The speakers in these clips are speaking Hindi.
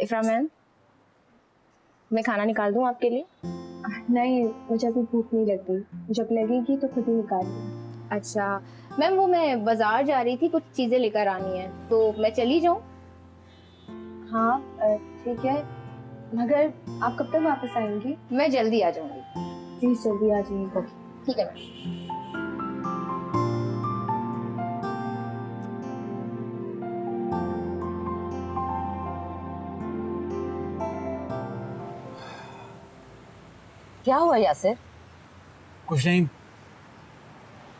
इफ्रा मैम, मैं खाना निकाल दूं आपके लिए? नहीं, मुझे अभी भूख नहीं लग रही। जब लगेगी तो खुद ही निकाल दूँ। अच्छा मैम, वो मैं बाजार जा रही थी, कुछ चीजें लेकर आनी है, तो मैं चली जाऊं? हाँ ठीक है, मगर आप कब तक वापस आएंगी? मैं जल्दी आ जाऊंगी। प्लीज जल्दी आ जाइएगा। ठीक है मैम। क्या हुआ यासिर? कुछ नहीं,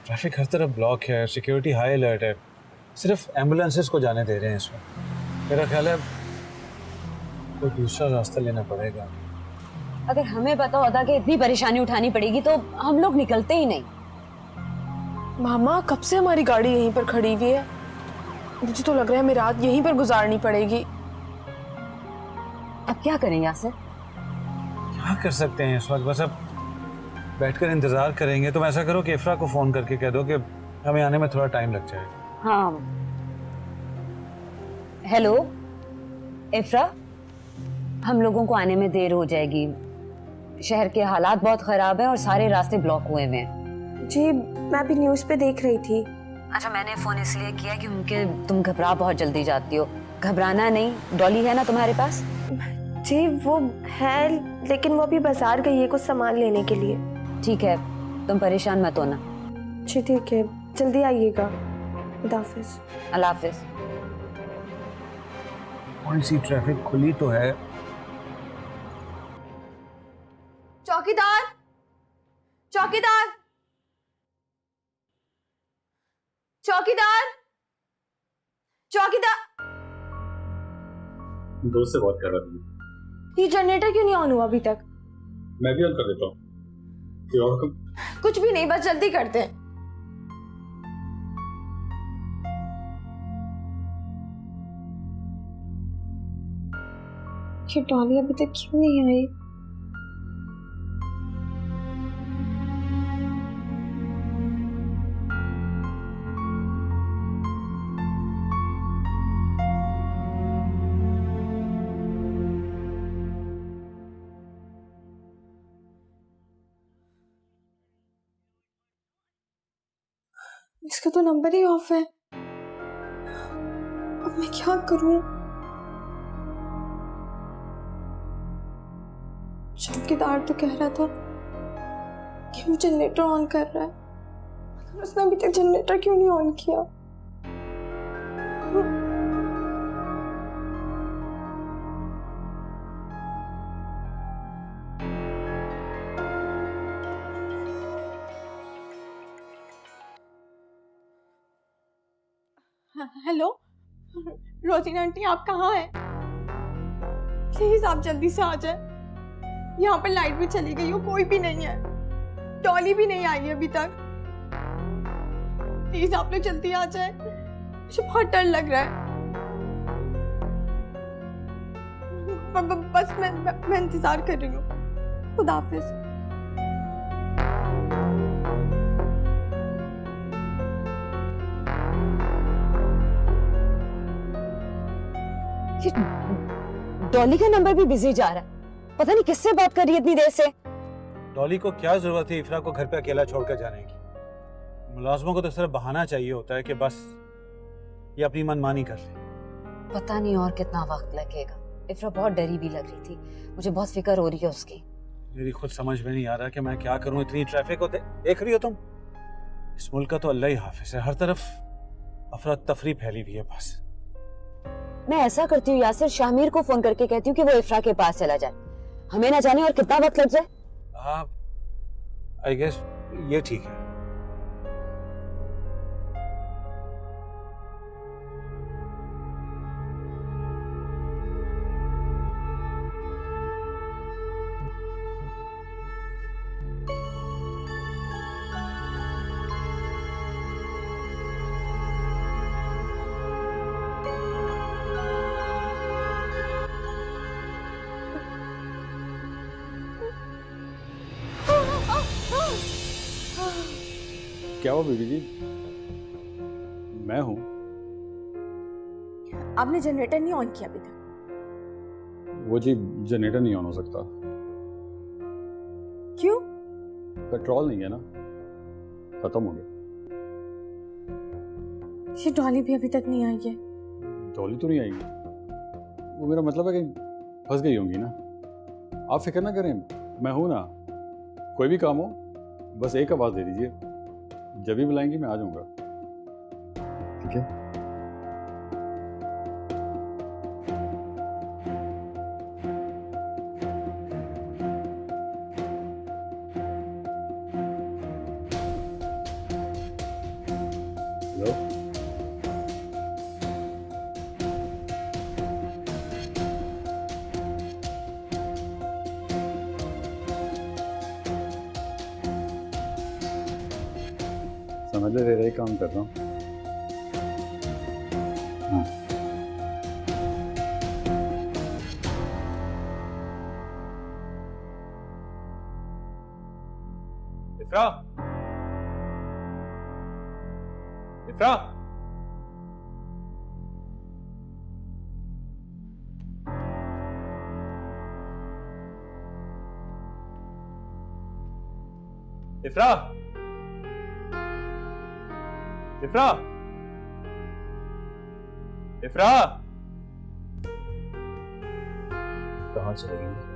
ट्रैफिक हर तरफ ब्लॉक है, सिक्योरिटी हाई अलर्ट है, सिर्फ एम्बुलेंसेस को जाने दे रहे हैं इसमें। मेरा ख्याल है कोई दूसरा रास्ता लेना पड़ेगा। अगर हमें पता होता कि इतनी परेशानी उठानी पड़ेगी तो हम लोग निकलते ही नहीं। मामा, कब से हमारी गाड़ी यहीं पर खड़ी हुई है? मुझे तो लग रहा है हमें रात यहीं पर गुजारनी पड़ेगी। अब क्या करें यासिर? क्या कर सकते हैं इस वक्त? बस अब बैठकर इंतजार करेंगे। तुम ऐसा करो कि इफ्रा को फोन करके कह दो कि हमें आने में थोड़ा टाइम लग जाएगा। हाँ, हेलो इफ्रा, हम लोगों को आने में देर हो जाएगी। शहर के हालात बहुत खराब है और सारे रास्ते ब्लॉक हुए हुए हैं। जी, मैं भी न्यूज़ पे देख रही थी। अच्छा, मैंने फोन इसलिए किया क्योंकि तुम घबरा बहुत जल्दी जाती हो। घबराना नहीं, डॉली है ना तुम्हारे पास? जी वो है, लेकिन वो अभी बाजार गई है कुछ सामान लेने के लिए। ठीक है, तुम परेशान मत होना। जी ठीक है, जल्दी आइएगा। खुदा हाफिज। अल्लाह हाफिज। कौन सी ट्रैफिक खुली तो है। चौकीदार, चौकीदार, चौकीदार, चौकीदार। दोस्त से बात कर रहा था। ये जनरेटर क्यों नहीं ऑन हुआ अभी तक? मैं भी ऑन कर देता हूँ। कोई और कुछ भी नहीं, बस जल्दी करते हैं। ये डॉली अभी तक क्यों नहीं आई? इसका तो नंबर ही ऑफ है। अब मैं क्या करूं? चौकीदार तो कह रहा था कि वो जनरेटर ऑन कर रहा है, मगर उसने अभी तक जनरेटर क्यों नहीं ऑन किया? हेलो रोजीना आंटी, आप कहाँ हैं? प्लीज आप जल्दी से आ जाए। यहाँ पर लाइट भी चली गई हो, कोई भी नहीं है। डॉली भी नहीं आई है अभी तक। प्लीज आप लोग जल्दी आ जाए, मुझे बहुत डर लग रहा है। बस मैं इंतजार कर रही हूँ। खुदा हाफिज। डॉली का नंबर भी बिजी जा रहा है, पता नहीं किससे बात कर रही है इतनी देर से। डॉली को क्या जरूरत है इफ्रा को घर पे अकेला छोड़कर जाने की? मुलाजमों को तो सिर्फ बहाना चाहिए होता है कि बस ये अपनी मनमानी कर ले। पता नहीं और कितना वक्त लगेगा। इफ्रा बहुत डरी भी लग रही थी, मुझे बहुत फिक्र हो रही है उसकी। मेरी खुद समझ में नहीं आ रहा कि मैं क्या करूं। इतनी ट्रैफिक होते देख रही हो तुम। इस मुल्क का तो अल्लाह ही हाफिज है, हर तरफ अफरा तफरी फैली हुई है। बस मैं ऐसा करती हूँ यासिर, शामिर को फोन करके कहती हूँ कि वो इफ्रा के पास चला जाए, हमें ना जाने और कितना वक्त लग जाए। हाँ, आई गेस ये ठीक है। क्या हुआ बीबी जी? मैं हूँ। आपने जनरेटर नहीं ऑन किया अभी तक? वो जी जनरेटर नहीं ऑन हो सकता, क्यों? पेट्रोल नहीं है ना, खत्म हो गया। ये डॉली भी अभी तक नहीं आई है। डॉली तो नहीं आएगी, वो मेरा मतलब है कि फंस गई होंगी ना। आप फिक्र ना करें, मैं हूं ना, कोई भी काम हो बस एक आवाज़ दे दीजिए, जब भी बुलाएंगी मैं आ जाऊंगा, ठीक है? हेलो, समझ ले रहा ही काम कर रहा हूँ। हाँ। इफ्रा, इफ्रा, इफ्रा, इफ्रा, इफ्रा, कहाँ चली गई?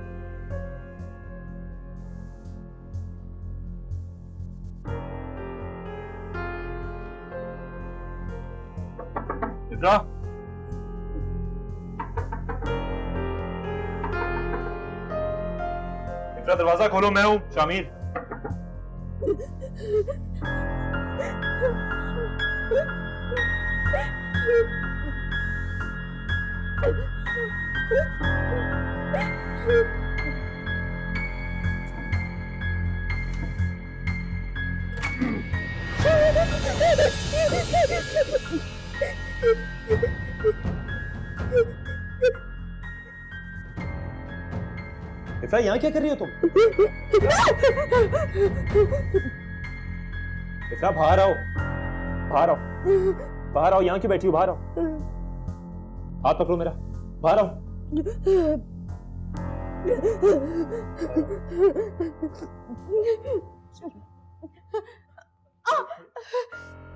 इफ्रा, इफ्रा दरवाजा खोलो, मैं हूं शामिर। इफ्रा, यहाँ क्या कर रही हो तुम? इफ्रा, बाहर आओ, बाहर आओ, बाहर आओ, यहाँ क्यों बैठी हो? बाहर आओ, हाथ पकड़ो मेरा, बाहर आओ।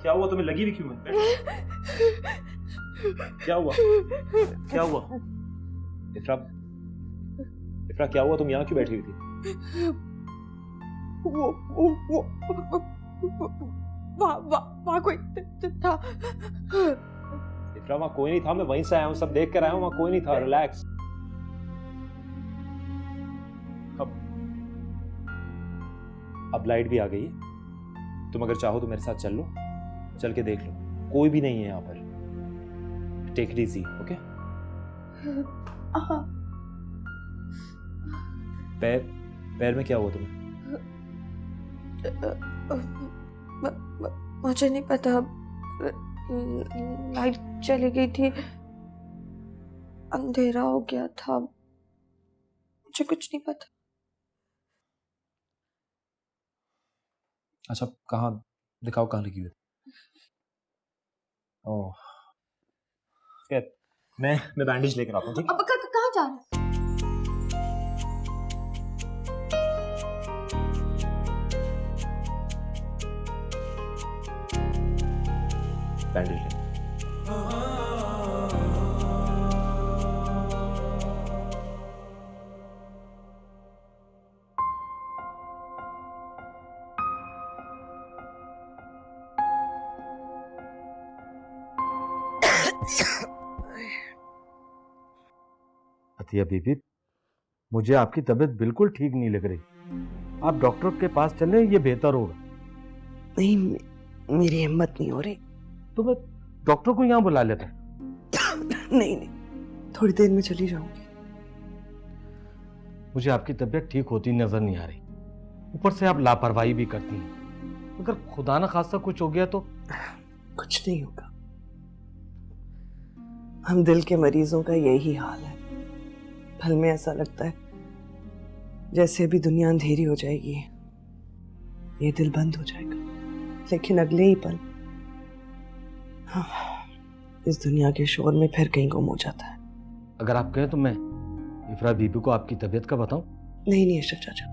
क्या हुआ तुम्हें? लगी भी क्यों है? क्या हुआ? क्या हुआ? इफ्रा, इफ्रा क्या हुआ? तुम यहाँ क्यों बैठी हुई थी? वहाँ कोई था। इफ्रा, वहाँ कोई नहीं था, मैं वहीं से आया हूँ, सब देख कर आया हूँ, वहाँ कोई नहीं था, रिलैक्स। अब लाइट भी आ गई है, तुम अगर चाहो तो मेरे साथ चल लो, चल के देख लो, कोई भी नहीं है यहाँ पर। Take it easy, okay? पैर में क्या हुआ तुम्हें? मुझे नहीं पता, लाइट चली गई थी, अंधेरा हो गया था, मुझे कुछ नहीं पता। अच्छा, कहाँ दिखाओ, कहाँ लगी हुई? ओह, मैं बैंडेज लेकर आता हूँ, ठीक है? अब कहाँ जा रहा है? बैंडेज ले। अतिया बीबी, मुझे आपकी तबीयत बिल्कुल ठीक नहीं लग रही, आप डॉक्टर के पास चलें, ये बेहतर होगा। नहीं, मेरी हिम्मत नहीं हो रही। तो मैं डॉक्टर को यहाँ बुला लेता। नहीं, थोड़ी देर में चली जाऊंगी। मुझे आपकी तबीयत ठीक होती नजर नहीं आ रही, ऊपर से आप लापरवाही भी करती हैं। अगर खुदा न खास्ता कुछ हो गया तो? कुछ नहीं होगा, हम दिल के मरीजों का यही हाल है। पल में ऐसा लगता है जैसे अभी दुनिया अंधेरी हो जाएगी, ये दिल बंद हो जाएगा, लेकिन अगले ही पल इस दुनिया के शोर में फिर कहीं गुम हो जाता है। अगर आप कहें तो मैं इफरा बीबी को आपकी तबीयत का बताऊं? नहीं अशरफ चाचा,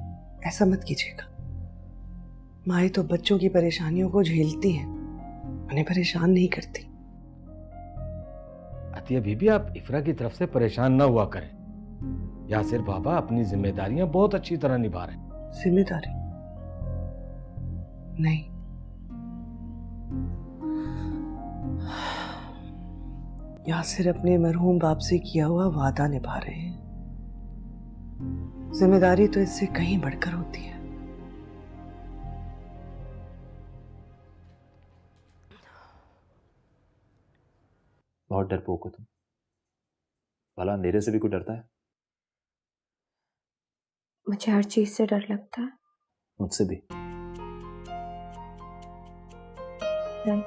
ऐसा मत कीजिएगा। माएँ तो बच्चों की परेशानियों को झेलती हैं, उन्हें परेशान नहीं करती। अतिया बीबी, आप इफरा की तरफ से परेशान ना हुआ करें। यासिर बाबा अपनी जिम्मेदारियां बहुत अच्छी तरह निभा रहे हैं। जिम्मेदारी नहीं, यासिर अपने मरहूम बाप से किया हुआ वादा निभा रहे हैं। जिम्मेदारी तो इससे कहीं बढ़कर होती है। बहुत डरपोक हो तुम। भला अंधेरे से भी कोई डरता है? मुझे हर चीज से डर लगता है। मुझसे भी। नहीं।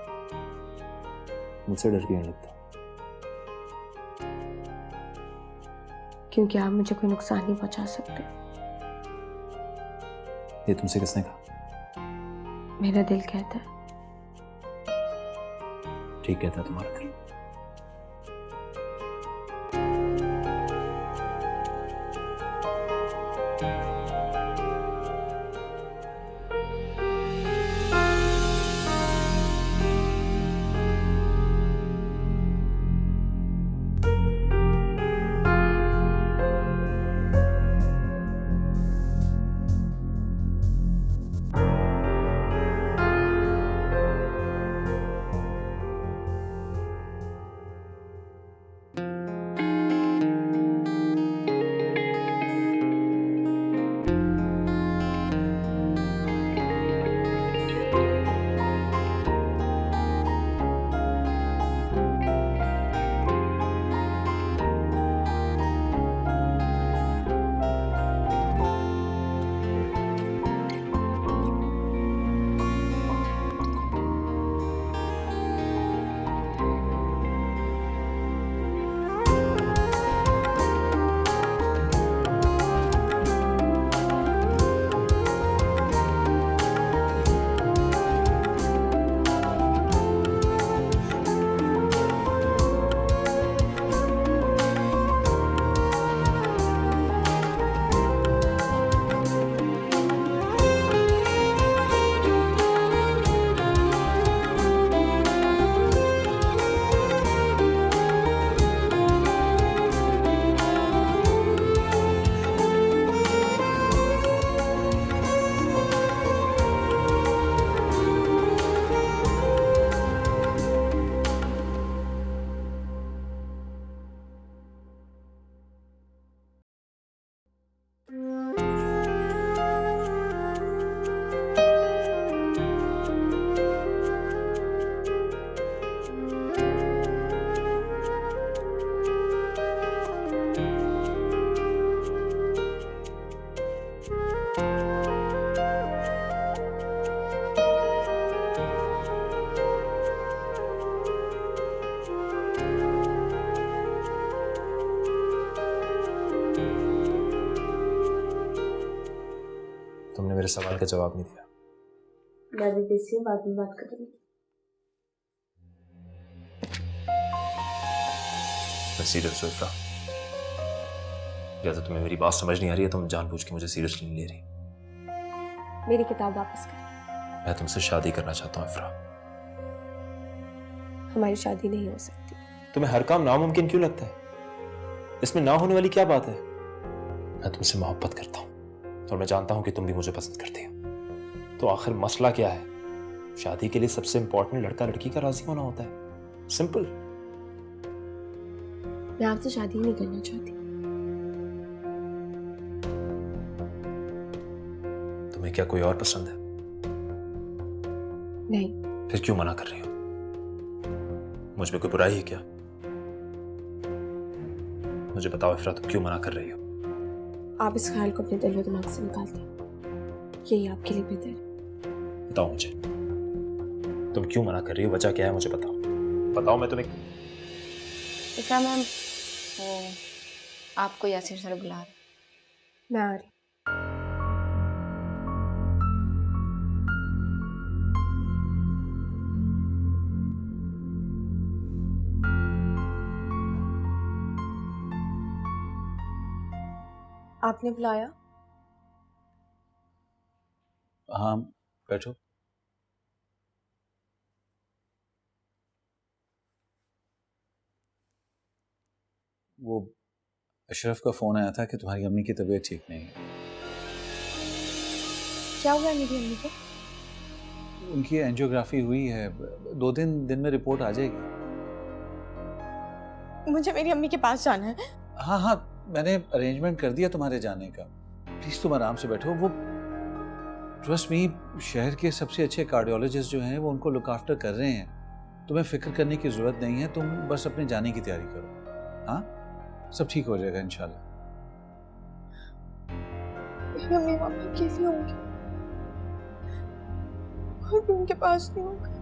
मुझसे डर क्यों नहीं लगता? क्योंकि आप मुझे कोई नुकसान नहीं पहुंचा सकते। ये तुमसे किसने कहा? मेरा दिल कहता है। ठीक कहता है तुम्हारा दिल। तुमने मेरे सवाल का जवाब नहीं दिया। मैं भी बिजी हूँ, बाद में बात करेंगे। मैं सीरियस हूँ इफ्रा। या तो तुम्हें मेरी बात समझ नहीं आ रही है, तुम जानबूझ के मुझे सीरियसली नहीं ले रही। मेरी किताब वापस कर। मैं तुमसे शादी करना चाहता हूँ इफ्रा। हमारी शादी नहीं हो सकती। तुम्हें हर काम नामुमकिन क्यों लगता है? इसमें ना होने वाली क्या बात है? मैं तुमसे मोहब्बत करता हूँ और मैं जानता हूँ कि तुम भी मुझे पसंद करती हो। तो आखिर मसला क्या है? शादी के लिए सबसे इंपॉर्टेंट लड़का लड़की का राजी होना होता है। सिंपल। मैं आपसे शादी नहीं करना चाहती। तुम्हें क्या कोई और पसंद है? नहीं। फिर क्यों मना कर रही हो? मुझ में कोई बुराई है क्या? मुझे बताओ इफ्रा, तुम क्यों मना कर रही हो? आप इस ख्याल को अपने दिल और दिमाग से निकाल दें, यही आपके लिए बेहतर है। बताओ मुझे, तुम क्यों मना कर रही हो? वजह क्या है मुझे बताओ। बताओ, मैं तुम्हें। इकरा मैम, वो आपको यासिर सर बुला रहे। मैं आ रही। आपने बुलाया? हाँ, बैठो। वो अशरफ का फोन आया था कि तुम्हारी अम्मी की तबीयत ठीक नहीं है। क्या हुआ मेरी अम्मी को? उनकी एंजियोग्राफी हुई है, 2-3 दिन में रिपोर्ट आ जाएगी। मुझे मेरी अम्मी के पास जाना है। हाँ हाँ, मैंने अरेंजमेंट कर दिया तुम्हारे जाने का। प्लीज तुम आराम से बैठो। वो ट्रस्ट मी, शहर के सबसे अच्छे कार्डियोलॉजिस्ट जो हैं वो उनको लुक आफ्टर कर रहे हैं। तुम्हें फिक्र करने की जरूरत नहीं है, तुम बस अपने जाने की तैयारी करो। हाँ, सब ठीक हो जाएगा इंशाल्लाह। मेरी अम्मी पापा कैसे होंगे? कोई भी उनके पास नहीं होगा।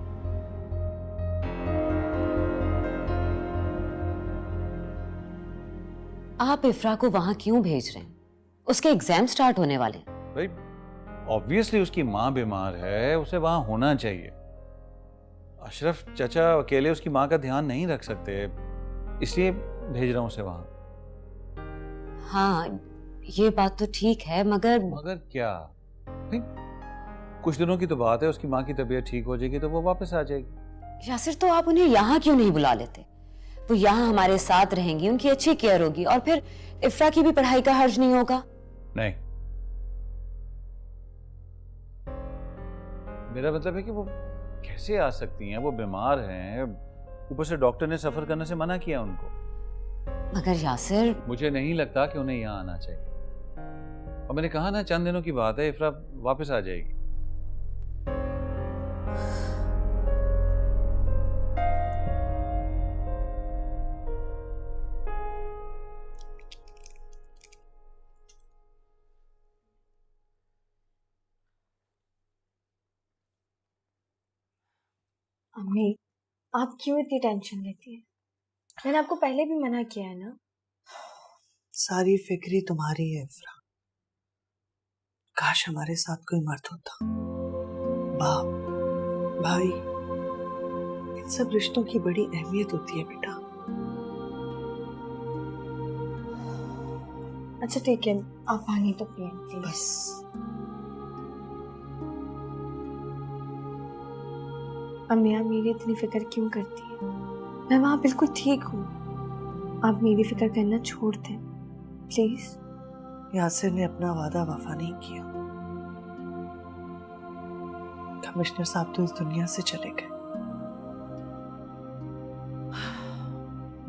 आप इफ्रा को वहां क्यों भेज रहे हैं? उसके एग्जाम स्टार्ट होने वाले हैं। भाई ऑब्वियसली उसकी माँ बीमार है, उसे वहां होना चाहिए। अशरफ चाचा अकेले उसकी माँ का ध्यान नहीं रख सकते, इसलिए भेज रहा हूँ उसे वहां। हाँ, ये बात तो ठीक है, मगर क्या? नहीं, कुछ दिनों की तो बात है, उसकी माँ की तबीयत ठीक हो जाएगी तो वो वापस आ जाएगी। यासिर, तो आप उन्हें यहाँ क्यों नहीं बुला लेते? वो यहाँ हमारे साथ रहेंगी, उनकी अच्छी केयर होगी, और फिर इफ्रा की भी पढ़ाई का हर्ज नहीं होगा। नहीं, मेरा मतलब है कि वो कैसे आ सकती हैं? वो बीमार हैं, ऊपर से डॉक्टर ने सफर करने से मना किया उनको। मगर यासिर, मुझे नहीं लगता कि उन्हें यहाँ आना चाहिए। और मैंने कहा ना, चंद दिनों की बात है, इफ्रा वापस आ जाएगी। अम्मी, आप क्यों इतनी टेंशन लेती हैं? मैंने आपको पहले भी मना किया है ना। सारी फिक्री तुम्हारी है इफ्रा। काश हमारे साथ कोई मर्द होता, बाप, भाई। इन सब रिश्तों की बड़ी अहमियत होती है बेटा। अच्छा ठीक है, आप पानी तो पिए प्लीज। बस अम्मी, आप मेरी इतनी फिक्र क्यों करती हैं? मैं वहाँ बिल्कुल ठीक हूँ। आप मेरी फिक्र करना छोड़ दें प्लीज। यासिर ने अपना वादा वफा नहीं किया। कमिश्नर साहब तो इस दुनिया से चले गए।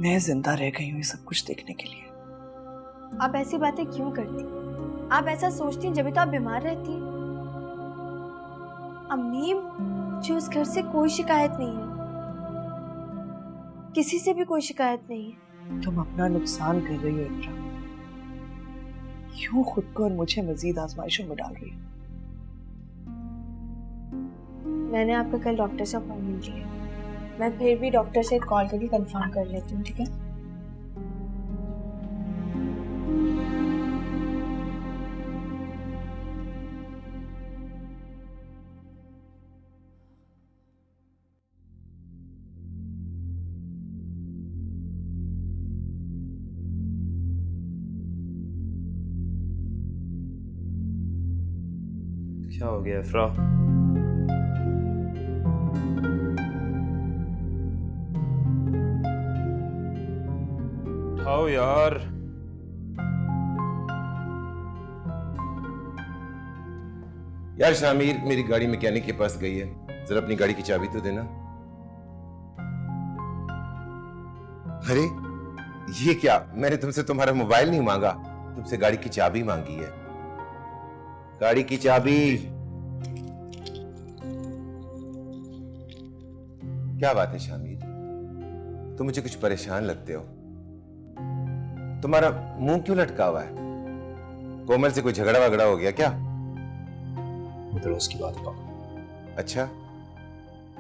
मैं जिंदा रह गई हूँ ये सब कुछ देखने के लिए। आप ऐसी बातें क्यों करती हैं? आप ऐसा सोचती हैं जब तो आप बीमार रहती हैं। अम्मी, मुझे उस घर से कोई शिकायत नहीं है, किसी से भी कोई शिकायत नहीं है। तुम अपना नुकसान कर रही हो इफ्रा। क्यों खुद को और मुझे मजीद आजमाइशों में डाल रही हो? मैंने आपका कल डॉक्टर से अपॉइंटमेंट लिया। मैं फिर भी डॉक्टर से कॉल करके कंफर्म कर लेती हूँ, ठीक है? क्या हो गया इफ्रा? उठाओ यार। यार शामिर, मेरी गाड़ी मैकेनिक के पास गई है, जरा अपनी गाड़ी की चाबी तो देना। अरे ये क्या, मैंने तुमसे तुम्हारा मोबाइल नहीं मांगा, तुमसे गाड़ी की चाबी मांगी है। गाड़ी की चाबी। क्या बात है शामिर, तुम मुझे कुछ परेशान लगते हो। तुम्हारा मुंह क्यों लटका हुआ है? कोमल से कोई झगड़ा वगड़ा हो गया क्या? मतलब उसकी बात पापा। अच्छा,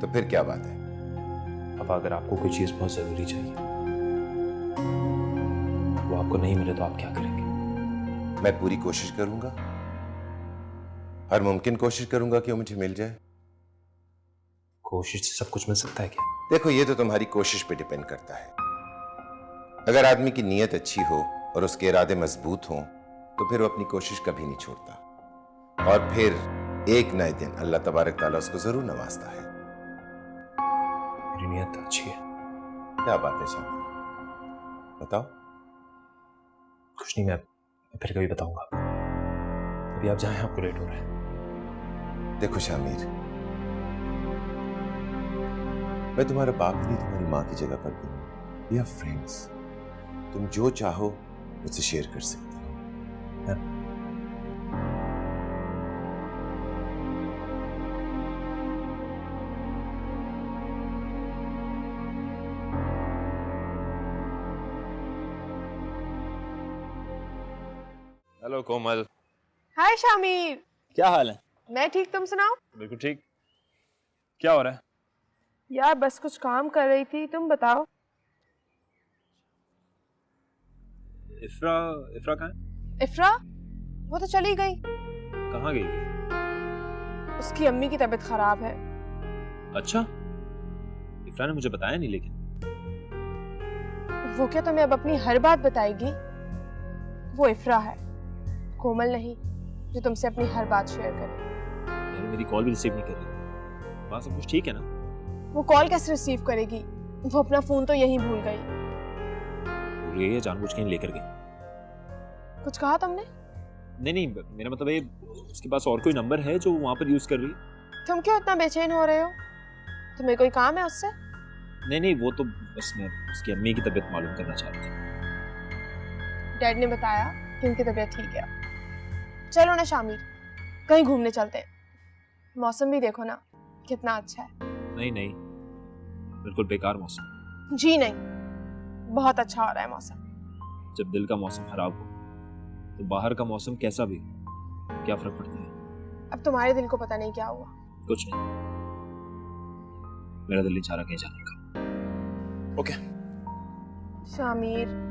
तो फिर क्या बात है? अब अगर आपको कोई चीज बहुत जरूरी चाहिए, वो आपको नहीं मिले तो आप क्या करेंगे? मैं पूरी कोशिश करूंगा, हर मुमकिन कोशिश करूंगा कि वो मुझे मिल जाए। कोशिश से सब कुछ मिल सकता है क्या? देखो, ये तो तुम्हारी कोशिश पे डिपेंड करता है। अगर आदमी की नीयत अच्छी हो और उसके इरादे मजबूत हों तो फिर वो अपनी कोशिश कभी नहीं छोड़ता और फिर एक नए दिन अल्लाह तबारक ताला उसको जरूर नवाजता है। मेरी नीयत तो अच्छी है। क्या बात है शामिर, बताओ। कुछ नहीं, मैं फिर कभी बताऊंगा। अभी आप जाएं, आपको लेट हो रहा है। देखो शामिर, मैं तुम्हारा बाप नहीं, तुम्हारी माँ की जगह पर भी। We are friends. तुम जो चाहो मुझसे शेयर कर सकते हो। हेलो कोमल। हाय शामिर। क्या हाल है? मैं ठीक, तुम सुनाओ। बिल्कुल ठीक। क्या हो रहा है? यार बस कुछ काम कर रही थी, तुम बताओ। इफ्रा इफ्रा कहाँ है? इफ्रा वो तो चली गई। कहाँ गई? उसकी अम्मी की तबीयत खराब है। अच्छा, इफ्रा ने मुझे बताया नहीं। लेकिन वो क्या तुम्हें अब अपनी हर बात बताएगी? वो इफ्रा है, कोमल नहीं, जो तुमसे अपनी हर बात शेयर करे। यार मेरी कॉल भी रिसीव नहीं कर रही। वहाँ सब कुछ ठीक है ना? वो कॉल कैसे रिसीव करेगी? वो अपना फोन तो यहीं भूल गई। भूल गई है, जानबूझ के लेकर गई। कुछ कहा तुमने? नहीं, मेरा मतलब ये, उसके पास और कोई नंबर है जो वहाँ पर यूज कर रही? तुम क्यों इतना बेचैन हो रहे हो? तुम्हें कोई काम है उससे? नहीं, वो तो बस मैं उसकी अम्मी की तबीयत मालूम करना चाह रही थी। डैड ने बताया कि उनकी तबीयत ठीक है। चलो ना शामिर, कहीं घूमने चलते हैं। मौसम भी देखो ना कितना अच्छा है। नहीं, बिल्कुल बेकार मौसम। जी नहीं, बहुत अच्छा हो रहा है मौसम। जब दिल का मौसम खराब हो तो बाहर का मौसम कैसा भी हो, क्या फर्क पड़ता है? अब तुम्हारे दिल को पता नहीं क्या हुआ। कुछ नहीं, मेरा दिल नहीं चाह रहा कहीं जाने का। ओके शामिर,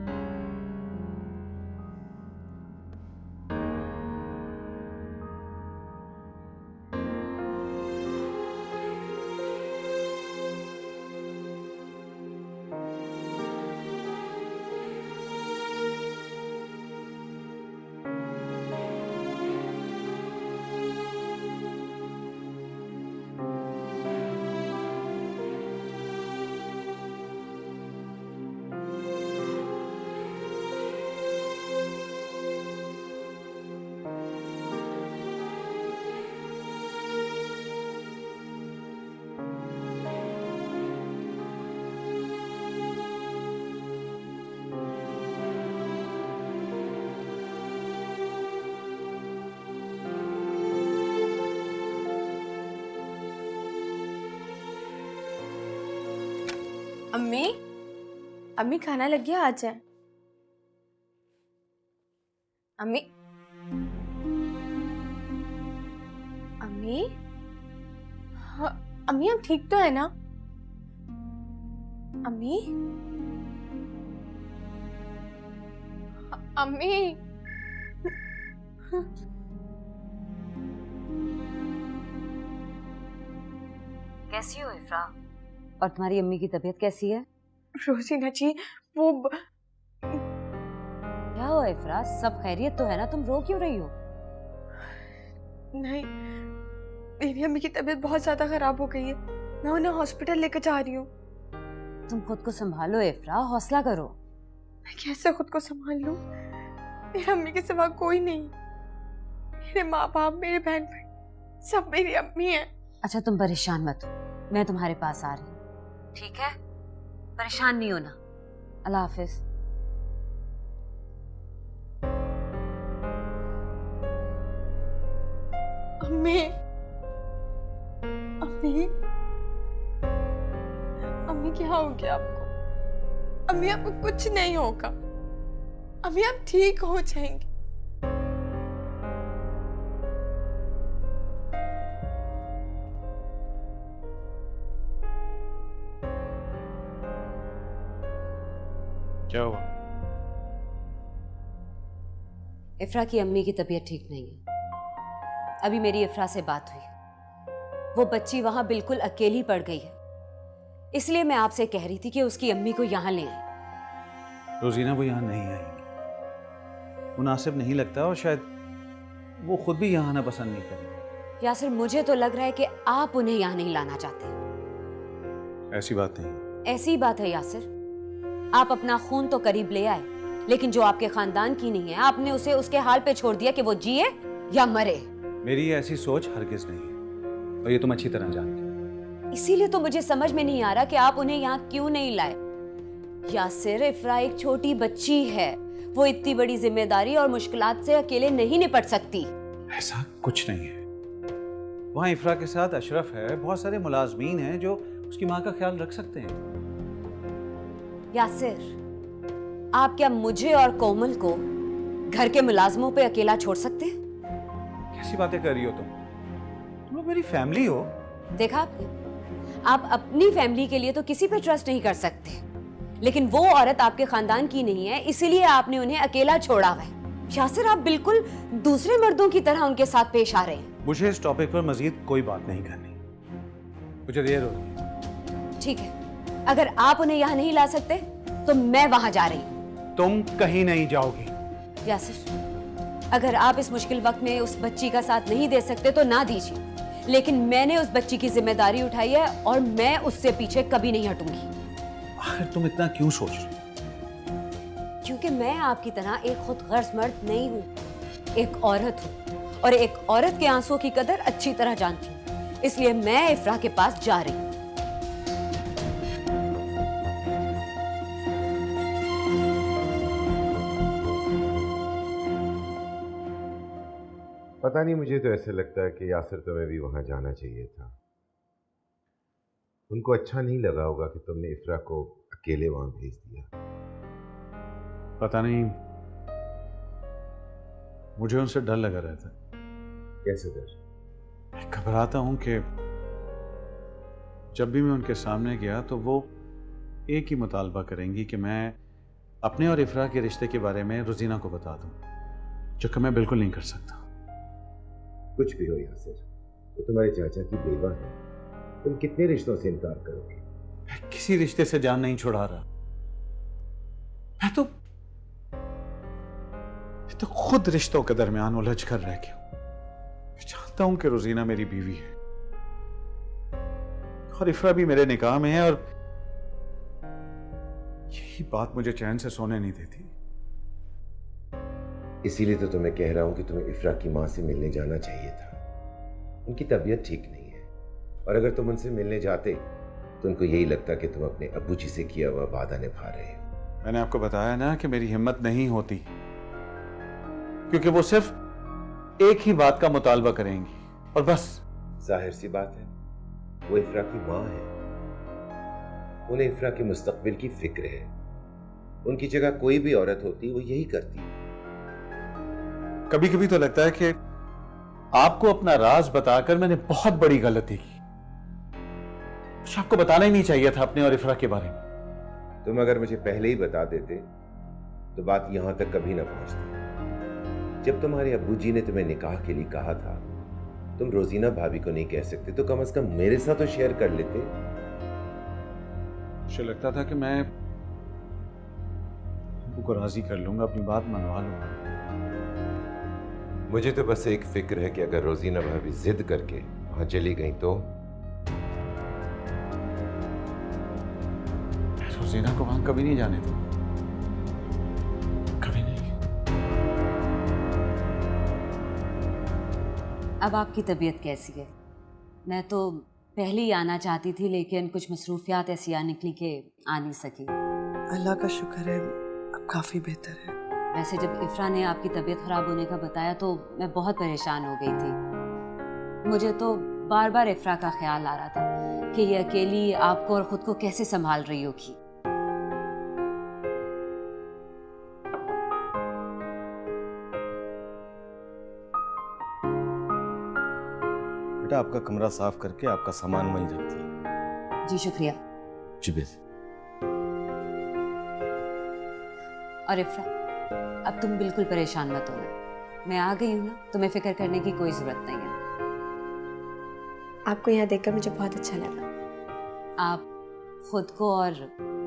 अम्मी, अम्मी खाना लग गया, आ जाए। अम्मी, अम्मी, हाँ, अम्मी आप ठीक तो है ना? अम्मी, अम्मी, कैसी हो इफ्रा? और तुम्हारी अम्मी की तबीयत कैसी है? रोजीना जी वो क्या हुआ इफ्रा? सब खैरियत तो है ना? तुम रो क्यों रही हो? नहीं, मेरी अम्मी की तबीयत बहुत ज्यादा खराब हो गई है। मैं उन्हें हॉस्पिटल लेकर जा रही हूँ। तुम खुद को संभालो इफ्रा, हौसला करो। मैं कैसे खुद को संभाल लूं? मेरी अम्मी के सिवा कोई नहीं। मेरे माँ बाप, मेरे बहन भाई सब मेरी अम्मी है। अच्छा तुम परेशान मत हो, मैं तुम्हारे पास आ रही हूँ, ठीक है? परेशान नहीं होना। अल्लाह हाफिज। अम्मी, अम्मी, अम्मी क्या हो गया आपको? अम्मी आपको कुछ नहीं होगा। अम्मी आप ठीक हो जाएंगी। क्या हुआ? इफ्रा की अम्मी की तबीयत ठीक नहीं है। अभी मेरी इफ्रा से बात हुई, वो बच्ची वहां बिल्कुल अकेली पड़ गई है, इसलिए मैं आपसे कह रही थी कि उसकी अम्मी को यहाँ ले आए। रोजीना वो यहाँ नहीं आएंगी। मुनासिब नहीं लगता और शायद वो खुद भी यहाँ आना पसंद नहीं करें। यासिर, मुझे तो लग रहा है कि आप उन्हें यहाँ नहीं लाना चाहते। ऐसी बात नहीं। ऐसी बात है यासिर, आप अपना खून तो करीब ले आए, लेकिन जो आपके खानदान की नहीं है आपने उसे उसके हाल पे छोड़ दिया कि वो जिए या मरे। मेरी ऐसी सोच हरगिज नहीं है और ये तुम अच्छी तरह जानती हो। इसीलिए तो मुझे समझ में नहीं आ रहा कि आप उन्हें यहाँ क्यों नहीं लाए। यासिर, इफ्रा एक छोटी बच्ची है, वो इतनी बड़ी जिम्मेदारी और मुश्किलात से अकेले नहीं निपट सकती। ऐसा कुछ नहीं है। वहाँ इफ्रा के साथ अशरफ है, बहुत सारे मुलाजमीन हैं जो उसकी माँ का ख्याल रख सकते हैं। यासिर, आप क्या मुझे और कोमल को घर के मुलाजमों पे अकेला छोड़ सकते हैं? कैसी बातें कर रही हो तुम लोग मेरी फैमिली हो। देखा आपने, आप अपनी फैमिली के लिए तो किसी पे ट्रस्ट नहीं कर सकते, लेकिन वो औरत आपके खानदान की नहीं है, इसीलिए आपने उन्हें अकेला छोड़ा हुआ है। यासिर, आप बिल्कुल दूसरे मर्दों की तरह उनके साथ पेश आ रहे हैं। मुझे इस टॉपिक पर मजीद कोई बात नहीं करनी, मुझे देर हो रही है। ठीक है, अगर आप उन्हें यहाँ नहीं ला सकते तो मैं वहां जा रही हूँ। तुम कहीं नहीं जाओगी। यासिर, अगर आप इस मुश्किल वक्त में उस बच्ची का साथ नहीं दे सकते तो ना दीजिए, लेकिन मैंने उस बच्ची की जिम्मेदारी उठाई है और मैं उससे पीछे कभी नहीं हटूंगी। आखिर तुम इतना क्यों सोच रही हो? क्योंकि मैं आपकी तरह एक खुद गर्ज मर्द नहीं हूँ, एक औरत हूँ और एक औरत के आंसुओं की कदर अच्छी तरह जानती हूँ, इसलिए मैं इफ्रा के पास जा रही हूँ। पता नहीं, मुझे तो ऐसे लगता है कि यासिर तुम्हें भी वहां जाना चाहिए था। उनको अच्छा नहीं लगा होगा कि तुमने इफ्रा को अकेले वहां भेज दिया। पता नहीं, मुझे उनसे डर लगा रहता है। कैसे डर? घबराता हूं कि जब भी मैं उनके सामने गया तो वो एक ही मुतालबा करेंगी कि मैं अपने और इफ्रा के रिश्ते के बारे में रोजीना को बता दूं, जो कि मैं बिल्कुल नहीं कर सकता। कुछ भी हो यासिर, वो तुम्हारे चाचा की बेवा है, तुम कितने रिश्तों से इनकार करोगे? मैं किसी रिश्ते से जान नहीं छुड़ा रहा। मैं तो खुद रिश्तों के दरमियान उलझ कर रह गया। मैं जानता हूं कि रोजीना मेरी बीवी है और इफ्रा भी मेरे निकाह में है, और यही बात मुझे चैन से सोने नहीं देती। इसीलिए तो तुम्हें कह रहा हूं कि तुम्हें इफ्रा की मां से मिलने जाना चाहिए था। उनकी तबीयत ठीक नहीं है, और अगर तुम उनसे मिलने जाते तो उनको यही लगता कि तुम अपने अब्बू जी से किया हुआ वादा निभा रहे हो। मैंने आपको बताया ना कि मेरी हिम्मत नहीं होती, क्योंकि वो सिर्फ एक ही बात का मुतालबा करेंगी और बस। जाहिर सी बात है, वो इफ्रा की मां है, उन्हें इफ्रा के मुस्तकबिल की फिक्र है। उनकी जगह कोई भी औरत होती वो यही करती। कभी कभी तो लगता है कि आपको अपना राज बताकर मैंने बहुत बड़ी गलती की। मुझे आपको बताना ही नहीं चाहिए था अपने और इफ्रा के बारे में। तुम अगर मुझे पहले ही बता देते तो बात यहां तक कभी ना पहुंचती। जब तुम्हारे अब्बू जी ने तुम्हें निकाह के लिए कहा था, तुम रोजीना भाभी को नहीं कह सकते तो कम से कम मेरे साथ तो शेयर कर लेते। मुझे लगता था कि मैं को राजी कर लूंगा, अपनी बात मनवा लूंगा। मुझे तो बस एक फिक्र है कि अगर रोजीना भाभी जिद करके वहां चली गई तो। रोजीना को वहां कभी नहीं जाने दूंगा, कभी नहीं। अब आपकी तबीयत कैसी है? मैं तो पहले ही आना चाहती थी, लेकिन कुछ मसरूफियात ऐसी आ निकली कि आ नहीं सकी। अल्लाह का शुक्र है, अब काफ़ी बेहतर है। वैसे जब इफ्रा ने आपकी तबीयत खराब होने का बताया तो मैं बहुत परेशान हो गई थी। मुझे तो बार बार इफ्रा का ख्याल आ रहा था कि ये अकेली आपको और खुद को कैसे संभाल रही होगी। बेटा, आपका कमरा साफ करके आपका सामान वहीं रख दिया। जी शुक्रिया। जी बेस। और इफ्रा, अब तुम बिल्कुल परेशान मत होना, मैं आ गई हूँ ना, तुम्हें फिक्र करने की कोई जरूरत नहीं है। आपको यहाँ देखकर मुझे बहुत अच्छा लगा। आप खुद को और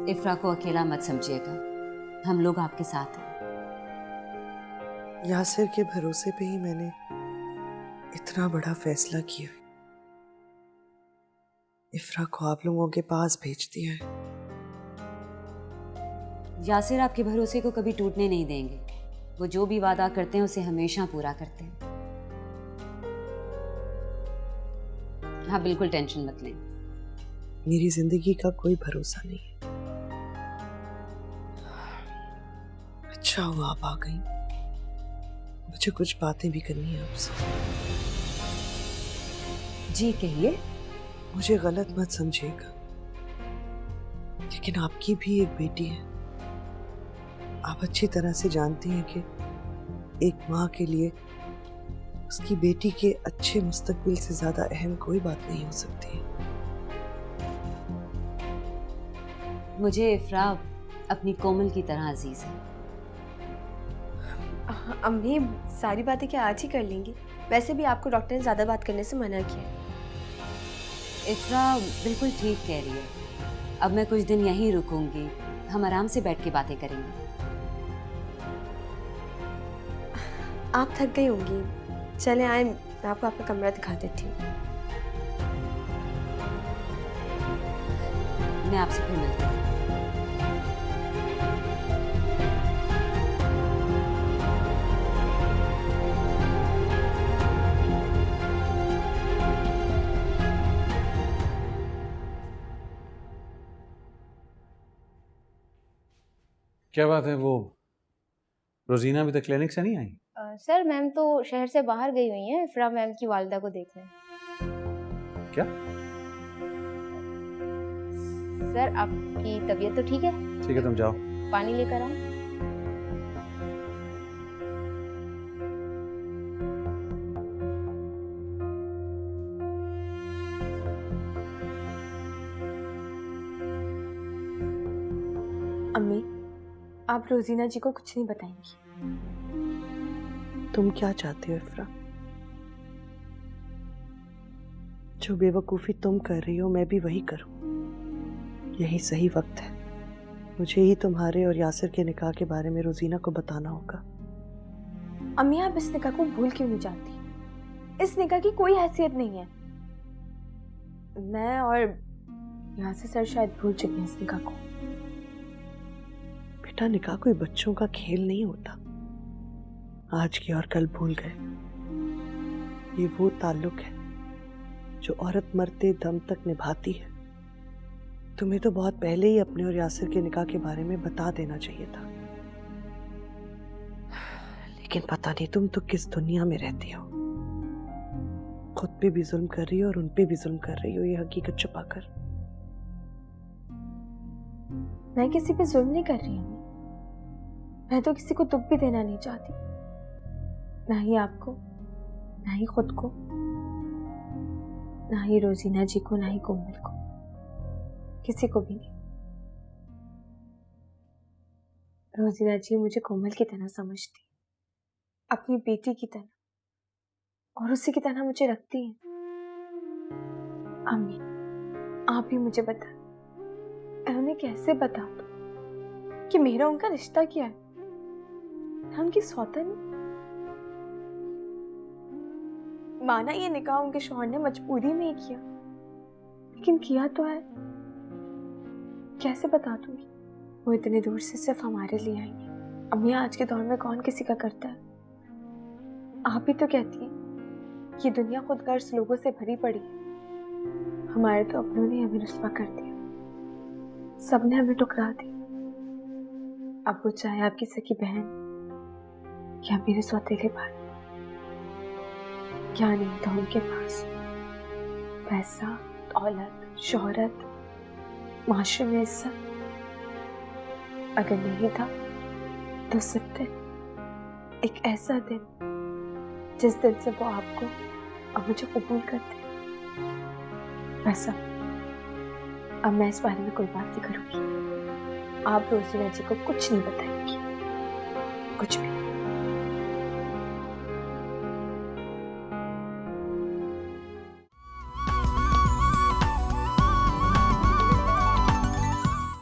इफ्रा को अकेला मत समझिएगा, हम लोग आपके साथ हैं। यासिर के भरोसे पे ही मैंने इतना बड़ा फैसला किया। इफ्रा को आप लोगों के पास भेज दिया है। यासिर आपके भरोसे को कभी टूटने नहीं देंगे। वो जो भी वादा करते हैं उसे हमेशा पूरा करते हैं। हाँ, बिल्कुल टेंशन मत लें। मेरी जिंदगी का कोई भरोसा नहीं है। अच्छा हुआ आप आ गई। मुझे कुछ बातें भी करनी है आपसे। जी कहिए। मुझे गलत मत समझिएगा, लेकिन आपकी भी एक बेटी है। आप अच्छी तरह से जानती हैं कि एक माँ के लिए उसकी बेटी के अच्छे मुस्तकबिल से ज्यादा अहम कोई बात नहीं हो सकती है। मुझे इफ्रा अपनी कोमल की तरह अजीज है। अम्मी सारी बातें क्या आज ही कर लेंगी? वैसे भी आपको डॉक्टर ने ज़्यादा बात करने से मना किया है। इफ्रा बिल्कुल ठीक कह रही है। अब मैं कुछ दिन यहीं रुकूंगी, हम आराम से बैठ के बातें करेंगे। आप थक गई होंगी, चले आए, मैं आपको आपका कमरा दिखा देती हूँ। मैं आपसे फिर मिलती हूँ। क्या बात है, वो रोजीना अभी तक क्लिनिक से नहीं आई? सर मैम तो शहर से बाहर गई हुई हैं इफ्रा मैम की वालिदा को देखने। क्या? सर आपकी तबीयत तो ठीक है? ठीक है, तुम जाओ। पानी लेकर आओ। अम्मी, आप रोजीना जी को कुछ नहीं बताएंगी? तुम क्या चाहती हो इफ्रा? जो बेवकूफ़ी तुम कर रही हो मैं भी वही करूं। यही सही वक्त है। मुझे ही तुम्हारे और यासिर के निकाह के बारे में रोजीना को बताना होगा। अम्मी, आप इस निकाह को भूल क्यों नहीं जाती? इस निकाह की कोई हैसियत नहीं है। मैं और यासिर सर शायद भूल चुके हैं इस निकाह को। बेटा, निकाह कोई बच्चों का खेल नहीं होता। आज की और कल भूल गए। ये वो ताल्लुक है जो औरत मरते दम तक निभाती है। तुम्हें तो बहुत पहले ही अपने और यासिर के निकाह के बारे में बता देना चाहिए था, लेकिन पता नहीं तुम तो किस दुनिया में रहती हो। खुद पे भी जुल्म कर रही हो और उन पे भी जुल्म कर रही हो, ये हकीकत छुपाकर। मैं किसी पे जुल्म नहीं कर रही हूँ। मैं तो किसी को दुख भी देना नहीं चाहती, ना ही आपको, ना ही खुद को, ना ही रोजीना जी को, ना ही कोमल को, किसी को भी नहीं। रोजीना जी मुझे कोमल की तरह समझती, अपनी बेटी की तरह, और उसी की तरह मुझे रखती हैं। अम्मी, आप भी मुझे बता, मैं उन्हें कैसे बता दूं कि मेरा उनका रिश्ता क्या है? मैं उनकी सौतन। माना ये निकाह उनके शौहर ने मजबूरी में ही किया, लेकिन किया तो है। कैसे बता दूंगी? वो इतने दूर से सिर्फ हमारे लिए आई है। अम्मी, आज के दौर में कौन किसी का करता है? आप ही तो कहती हैं ये दुनिया खुद गर्ज लोगों से भरी पड़ी है। हमारे तो अपनों ने हमें रुस्वा कर दिया, सबने हमें ठुकरा दी। अब वो चाहे आपकी सगी बहन या मेरे सौतेले भाई, क्या नहीं था उनके पास? पैसा, दौलत, शोहरत, माशरे में इज्जत। अगर नहीं था तो सिर्फ दिन, एक ऐसा दिन जिस दिन से वो आपको और मुझे कबूल करते। वैसा अब मैं इस बारे में कोई बात नहीं करूंगी। आप रोजीना जी को कुछ नहीं बताएंगी, कुछ भी।